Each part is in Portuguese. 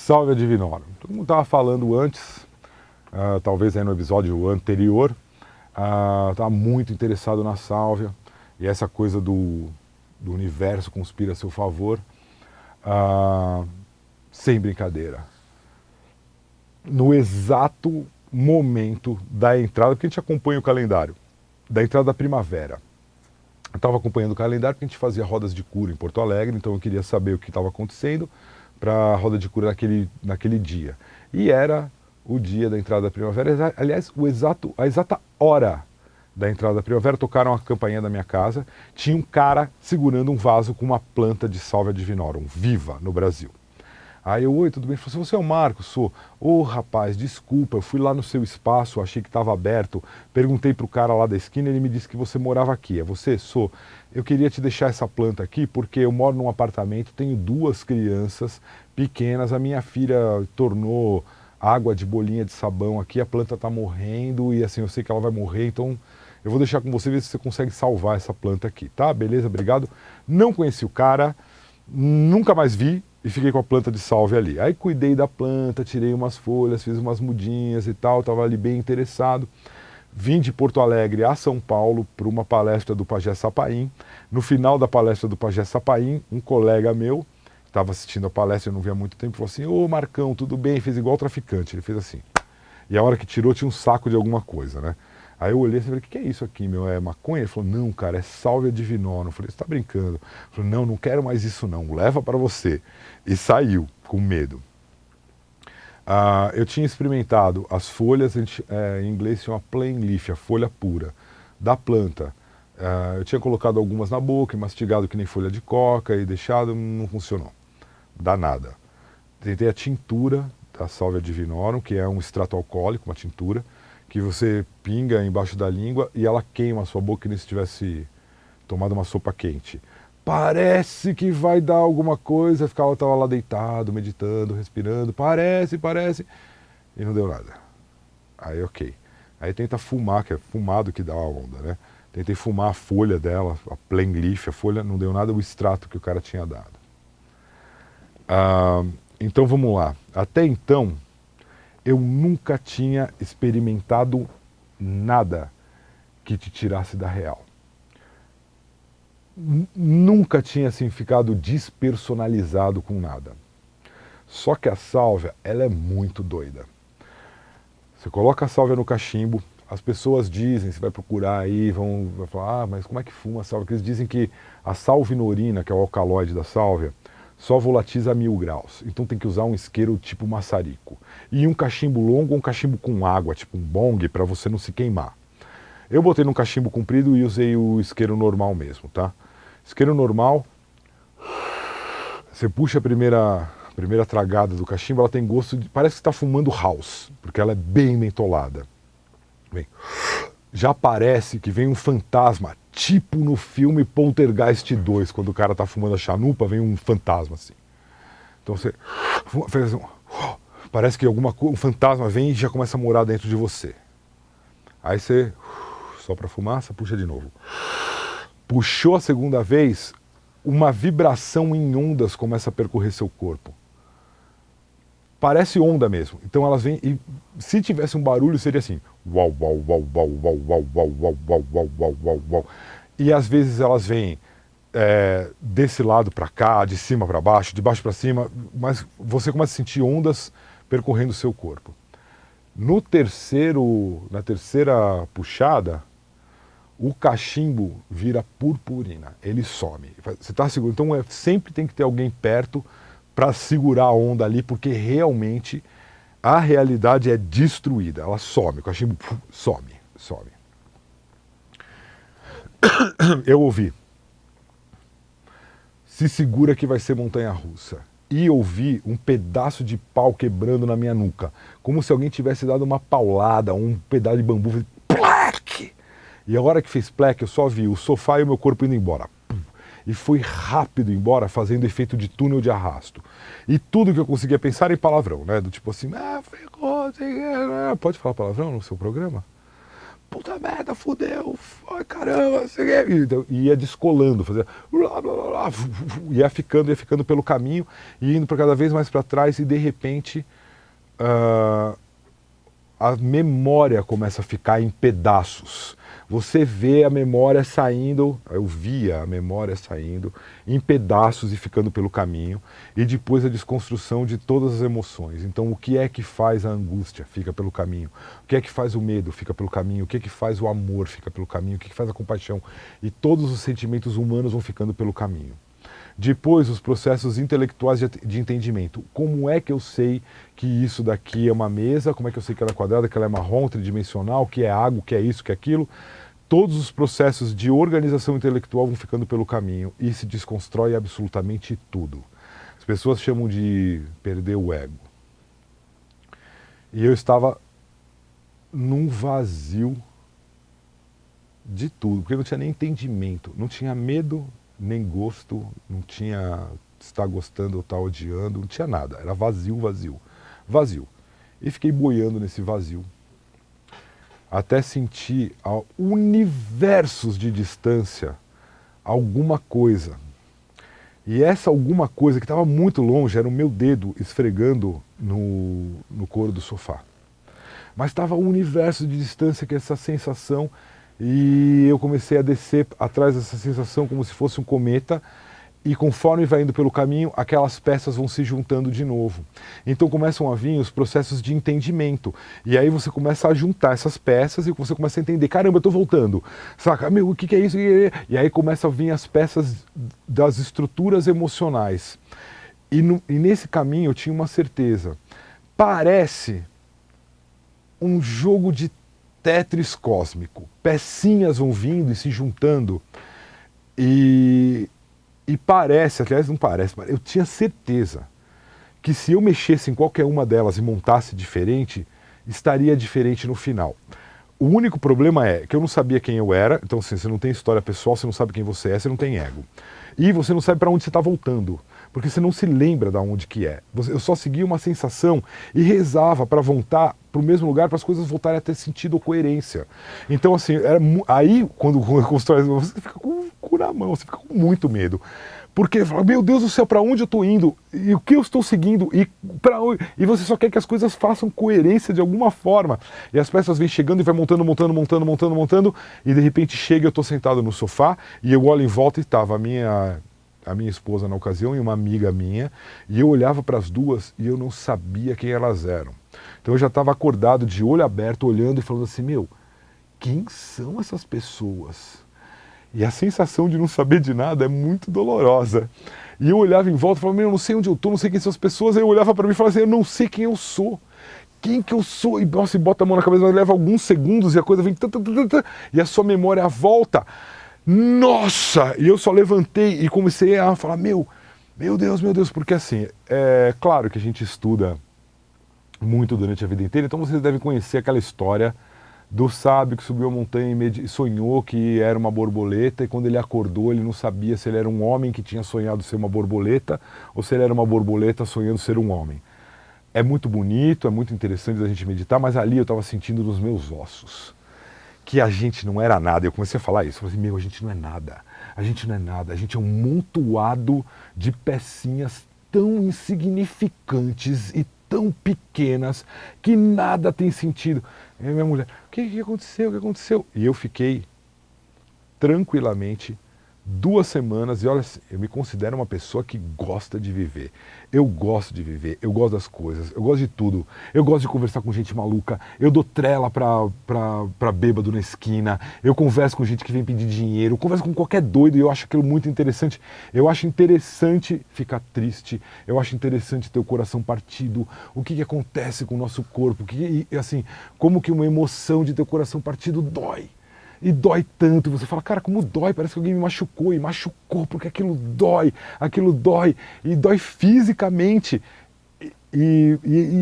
Salvia divinorum. Todo mundo estava falando antes, talvez aí no episódio anterior, estava muito interessado na sálvia, e essa coisa do universo conspira a seu favor, sem brincadeira. No exato momento da entrada, porque a gente acompanha o calendário, da entrada da primavera. Eu estava acompanhando o calendário porque a gente fazia rodas de cura em Porto Alegre, então eu queria saber o que estava acontecendo para a roda de cura naquele dia. E era o dia da entrada da primavera, aliás, a exata hora da entrada da primavera, tocaram a campainha da minha casa, tinha um cara segurando um vaso com uma planta de Salvia divinorum, viva no Brasil. Aí eu, oi, tudo bem? Ele falou assim, você é o Marcos? Sou. Ô, rapaz, desculpa, eu fui lá no seu espaço, achei que estava aberto, perguntei pro cara lá da esquina, ele me disse que você morava aqui. É você? Sou. Eu queria te deixar essa planta aqui, porque eu moro num apartamento, tenho 2 crianças pequenas, a minha filha tornou água de bolinha de sabão aqui, a planta está morrendo e assim, eu sei que ela vai morrer, então eu vou deixar com você, ver se você consegue salvar essa planta aqui, tá? Beleza, obrigado. Não conheci o cara, nunca mais vi, e fiquei com a planta de sálvia ali. Aí cuidei da planta, tirei umas folhas, fiz umas mudinhas e tal, estava ali bem interessado. Vim de Porto Alegre a São Paulo para uma palestra do Pajé Sapaim. No final da palestra do Pajé Sapaim, um colega meu, estava assistindo a palestra, eu não via há muito tempo, falou assim, ô Marcão, tudo bem? Fez igual traficante, ele fez assim. E a hora que tirou tinha um saco de alguma coisa, né? Aí eu olhei e falei, o que é isso aqui, meu? É maconha? Ele falou, não, cara, é Salvia divinorum. Eu falei, você tá brincando? Ele falou, não, não quero mais isso não, leva para você. E saiu, com medo. Eu tinha experimentado as folhas, em inglês chama plain leaf, a folha pura, da planta. Eu tinha colocado algumas na boca e mastigado que nem folha de coca e deixado, não funcionou. Dá nada. Tentei a tintura da Salvia divinorum, que é um extrato alcoólico, uma tintura, que você pinga embaixo da língua e ela queima a sua boca como se tivesse tomado uma sopa quente. Parece que vai dar alguma coisa, eu estava lá deitado, meditando, respirando, parece, e não deu nada. Aí ok. Aí tenta fumar, que é fumado que dá a onda, né? Tentei fumar a folha dela, a plain leaf, a folha, não deu nada, o extrato que o cara tinha dado. Então vamos lá. Até então, eu nunca tinha experimentado nada que te tirasse da real. Nunca tinha assim, ficado despersonalizado com nada. Só que a sálvia, ela é muito doida. Você coloca a sálvia no cachimbo, as pessoas dizem, você vai procurar aí, vai falar, mas como é que fuma a sálvia? Porque eles dizem que a salvinorina, que é o alcaloide da sálvia, só volatiza a 1000 graus. Então tem que usar um isqueiro tipo maçarico. E um cachimbo longo ou um cachimbo com água, tipo um bong, para você não se queimar. Eu botei num cachimbo comprido e usei o isqueiro normal mesmo, tá? Isqueiro normal, você puxa a primeira tragada do cachimbo, ela tem gosto de... parece que está fumando house, porque ela é bem mentolada. Bem, já parece que vem um fantasma, tipo no filme Poltergeist 2, quando o cara tá fumando a chanupa, vem um fantasma assim. Então você faz assim, parece que um fantasma vem e já começa a morar dentro de você. Aí você sopra a fumaça, puxa de novo. Puxou a segunda vez, uma vibração em ondas começa a percorrer seu corpo. Parece onda mesmo. Então elas vêm e se tivesse um barulho seria assim, uau, uau, uau, uau, uau, uau, uau, uau, uau, uau, uau, uau, uau. E às vezes elas vêm desse lado para cá, de cima para baixo, de baixo para cima, mas você começa a sentir ondas percorrendo o seu corpo. Na terceira puxada, o cachimbo vira purpurina, ele some. Você está seguro, então sempre tem que ter alguém perto para segurar a onda ali, porque realmente a realidade é destruída, ela some, o cachimbo some. Eu ouvi, se segura que vai ser montanha-russa. E ouvi um pedaço de pau quebrando na minha nuca, como se alguém tivesse dado uma paulada, um pedaço de bambu, fez plaque! E a hora que fez plaque, eu só vi o sofá e o meu corpo indo embora. E foi rápido embora, fazendo efeito de túnel de arrasto. E tudo que eu conseguia pensar em palavrão, né? Do tipo assim, pode falar palavrão no seu programa? puta merda, fudeu, ai caramba, e ia descolando, fazia blá, blá, blá, blá, ia ficando pelo caminho, e indo para cada vez mais para trás, e de repente a memória começa a ficar em pedaços. Você vê a memória saindo, eu via a memória saindo em pedaços e ficando pelo caminho, e depois a desconstrução de todas as emoções. Então, o que é que faz a angústia? Fica pelo caminho. O que é que faz o medo? Fica pelo caminho. O que é que faz o amor? Fica pelo caminho. O que é que faz a compaixão? E todos os sentimentos humanos vão ficando pelo caminho. Depois, os processos intelectuais de entendimento. Como é que eu sei que isso daqui é uma mesa? Como é que eu sei que ela é quadrada, que ela é marrom, tridimensional, que é água, que é isso, que é aquilo? Todos os processos de organização intelectual vão ficando pelo caminho e se desconstrói absolutamente tudo. As pessoas chamam de perder o ego. E eu estava num vazio de tudo, porque não tinha nem entendimento, não tinha medo, nem gosto, não tinha estar gostando ou estar odiando, não tinha nada, era vazio, vazio, vazio. E fiquei boiando nesse vazio, até sentir a universos de distância alguma coisa. E essa alguma coisa que estava muito longe era o meu dedo esfregando no couro do sofá. Mas estava um universo de distância, que é essa sensação, e eu comecei a descer atrás dessa sensação como se fosse um cometa, e conforme vai indo pelo caminho, aquelas peças vão se juntando de novo. Então começam a vir os processos de entendimento, e aí você começa a juntar essas peças e você começa a entender, caramba, eu estou voltando, saca? Meu, o que é isso? E aí começam a vir as peças das estruturas emocionais. E nesse caminho eu tinha uma certeza, parece um jogo de Tetris cósmico. Pecinhas vão vindo e se juntando. E parece, aliás não parece, eu tinha certeza que se eu mexesse em qualquer uma delas e montasse diferente, estaria diferente no final. O único problema é que eu não sabia quem eu era, então assim, você não tem história pessoal, você não sabe quem você é, você não tem ego. E você não sabe para onde você está voltando, porque você não se lembra de onde que é. Eu só seguia uma sensação e rezava para voltar para o mesmo lugar, para as coisas voltarem a ter sentido ou coerência. Então assim, aí quando constrói, você fica com o cu na mão, você fica com muito medo. Porque, meu Deus do céu, para onde eu estou indo? E o que eu estou seguindo? E você só quer que as coisas façam coerência de alguma forma. E as peças vêm chegando e vai montando, e de repente chega, eu estou sentado no sofá, e eu olho em volta e estava a minha esposa na ocasião e uma amiga minha, e eu olhava para as duas e eu não sabia quem elas eram. Então eu já estava acordado, de olho aberto, olhando e falando assim, meu, quem são essas pessoas? E a sensação de não saber de nada é muito dolorosa. E eu olhava em volta e falava, eu não sei onde eu estou, não sei quem são as pessoas. Aí eu olhava para mim e falava assim, eu não sei quem eu sou. Quem que eu sou? E nossa, bota a mão na cabeça, mas leva alguns segundos e a coisa vem... E a sua memória volta. Nossa! E eu só levantei e comecei a falar, meu Deus, porque assim, é claro que a gente estuda muito durante a vida inteira, então vocês devem conhecer aquela história do sábio que subiu a montanha e sonhou que era uma borboleta, e quando ele acordou ele não sabia se ele era um homem que tinha sonhado ser uma borboleta ou se ele era uma borboleta sonhando ser um homem. É muito bonito, é muito interessante a gente meditar, mas ali eu estava sentindo nos meus ossos que a gente não era nada. Eu comecei a falar isso, eu falei assim, a gente não é nada, a gente não é nada, a gente é um montoado de pecinhas tão insignificantes e tão pequenas que nada tem sentido. E minha mulher, o que aconteceu? O que aconteceu? E eu fiquei tranquilamente 2 semanas, e olha, eu me considero uma pessoa que gosta de viver. Eu gosto de viver, eu gosto das coisas, eu gosto de tudo. Eu gosto de conversar com gente maluca, eu dou trela pra bêbado na esquina, eu converso com gente que vem pedir dinheiro, eu converso com qualquer doido e eu acho aquilo muito interessante. Eu acho interessante ficar triste, eu acho interessante ter o coração partido, o que acontece com o nosso corpo, assim, como que uma emoção de ter o coração partido dói. E dói tanto, você fala, cara, como dói, parece que alguém me machucou, e machucou, porque aquilo dói, e dói fisicamente. E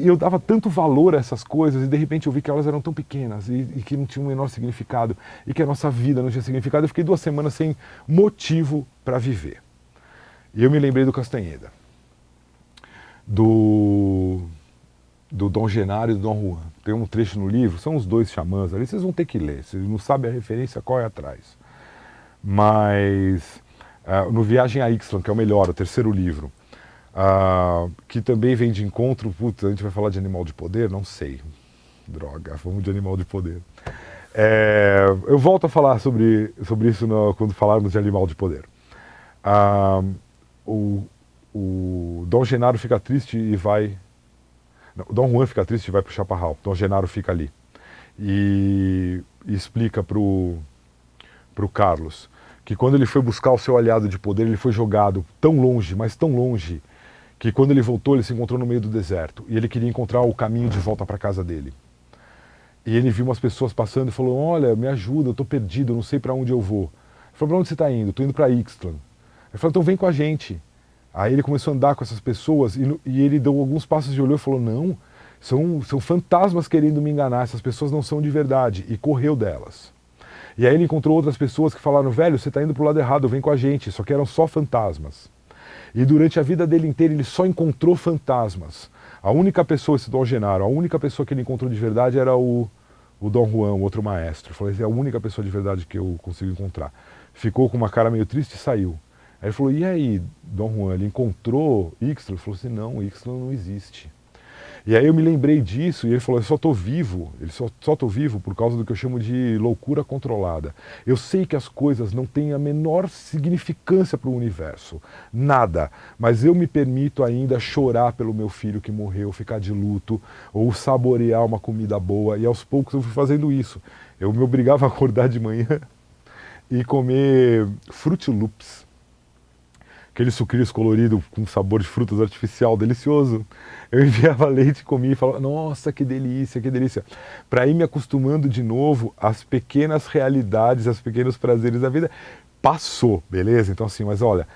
eu dava tanto valor a essas coisas, e de repente eu vi que elas eram tão pequenas, e que não tinham o menor significado, e que a nossa vida não tinha significado. Eu fiquei 2 semanas sem motivo para viver. E eu me lembrei do Castanheda, do Dom Genaro e do Dom Juan. tem um trecho no livro, são os dois xamãs ali, vocês vão ter que ler, vocês não sabem a referência, corre atrás. Mas no Viagem a Ixtlan, que é o melhor, o terceiro livro, que também vem de encontro, putz, a gente vai falar de animal de poder? Não sei, droga, vamos de animal de poder. Eu volto a falar sobre isso quando falarmos de animal de poder. O Dom Genaro fica triste e vai... Não, o Dom Juan fica triste e vai para o Chaparral. Dom Genaro fica ali. E explica para o Carlos que quando ele foi buscar o seu aliado de poder, ele foi jogado tão longe, mas tão longe, que quando ele voltou, ele se encontrou no meio do deserto. E ele queria encontrar o caminho de volta para a casa dele. E ele viu umas pessoas passando e falou, olha, me ajuda, eu estou perdido, eu não sei para onde eu vou. Ele falou, para onde você está indo? Estou indo para Ixtlan. Ele falou, então vem com a gente. Aí ele começou a andar com essas pessoas e ele deu alguns passos e olhou e falou, não, são fantasmas querendo me enganar, essas pessoas não são de verdade. E correu delas. E aí ele encontrou outras pessoas que falaram, velho, você está indo para o lado errado, vem com a gente, só que eram só fantasmas. E durante a vida dele inteira ele só encontrou fantasmas. A única pessoa, esse Dom Genaro, a única pessoa que ele encontrou de verdade era o Dom Juan, o outro maestro. Falei, é a única pessoa de verdade que eu consigo encontrar. Ficou com uma cara meio triste e saiu. Aí ele falou, e aí, Dom Juan, ele encontrou Ixtlan? Ele falou assim, não, Ixtlan não existe. E aí eu me lembrei disso e ele falou, eu só estou vivo, só estou vivo por causa do que eu chamo de loucura controlada. Eu sei que as coisas não têm a menor significância para o universo, nada, mas eu me permito ainda chorar pelo meu filho que morreu, ficar de luto, ou saborear uma comida boa, e aos poucos eu fui fazendo isso. Eu me obrigava a acordar de manhã e comer Fruit Loops. Aquele sucrilhos colorido com sabor de frutas artificial, delicioso. Eu enviava leite e comia e falava, nossa, que delícia, que delícia. Para ir me acostumando de novo às pequenas realidades, aos pequenos prazeres da vida. Passou, beleza? Então assim, mas olha,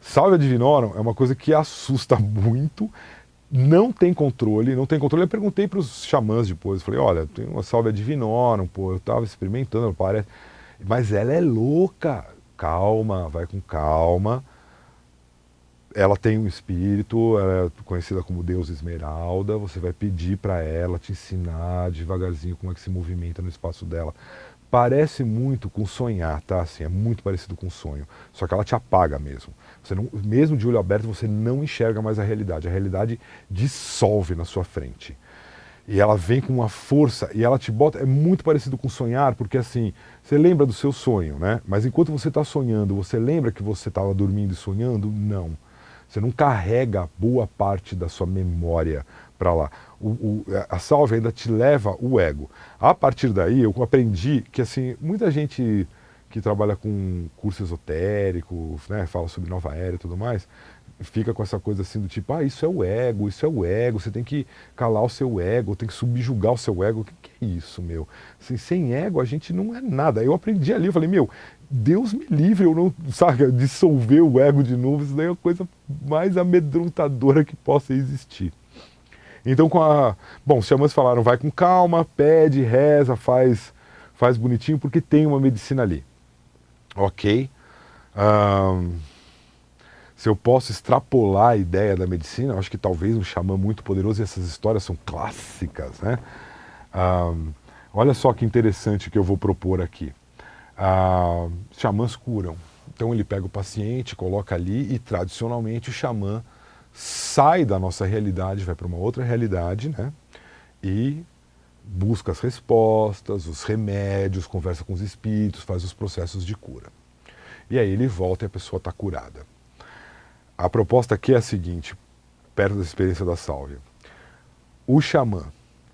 Salvia Divinorum é uma coisa que assusta muito, não tem controle, não tem controle. Eu perguntei para os xamãs depois, falei, olha, tem uma Salvia Divinorum, pô, eu estava experimentando, parece, mas ela é louca. Calma, vai com calma. Ela tem um espírito, ela é conhecida como Deus Esmeralda, você vai pedir para ela te ensinar devagarzinho como é que se movimenta no espaço dela. Parece muito com sonhar, tá? Assim, é muito parecido com sonho, só que ela te apaga mesmo. Você não, mesmo de olho aberto, você não enxerga mais a realidade dissolve na sua frente. E ela vem com uma força e ela te bota, é muito parecido com sonhar, porque assim, você lembra do seu sonho, né? Mas enquanto você está sonhando, você lembra que você estava dormindo e sonhando? Não. Você não carrega boa parte da sua memória para lá. A Salvia ainda te leva o ego. A partir daí, eu aprendi que assim, muita gente que trabalha com curso esotérico, né, fala sobre nova era e tudo mais, fica com essa coisa assim do tipo, isso é o ego, você tem que calar o seu ego, tem que subjugar o seu ego. O que é isso, meu? Assim, sem ego a gente não é nada. Eu aprendi ali, eu falei, meu, Deus me livre, eu não, sabe, dissolver o ego de novo, isso daí é a coisa mais amedrontadora que possa existir. Então, bom, os xamãs falaram, vai com calma, pede, reza, faz bonitinho, porque tem uma medicina ali. Ok? Se eu posso extrapolar a ideia da medicina, eu acho que talvez um xamã muito poderoso, e essas histórias são clássicas, né? Olha só que interessante que eu vou propor aqui. Xamãs curam. Então ele pega o paciente, coloca ali e tradicionalmente o xamã sai da nossa realidade, vai para uma outra realidade, né? E busca as respostas, os remédios, conversa com os espíritos, faz os processos de cura. E aí ele volta e a pessoa está curada. A proposta aqui é a seguinte, perto da experiência da Salvia. O xamã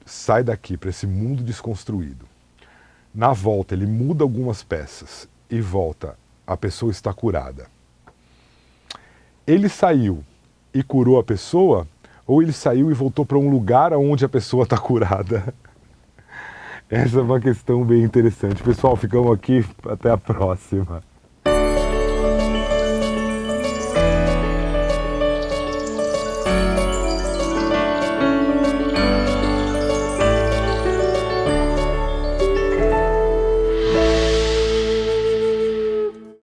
sai daqui para esse mundo desconstruído. Na volta, ele muda algumas peças e volta, a pessoa está curada. Ele saiu e curou a pessoa, ou ele saiu e voltou para um lugar onde a pessoa está curada? Essa é uma questão bem interessante. Pessoal, ficamos aqui, até a próxima.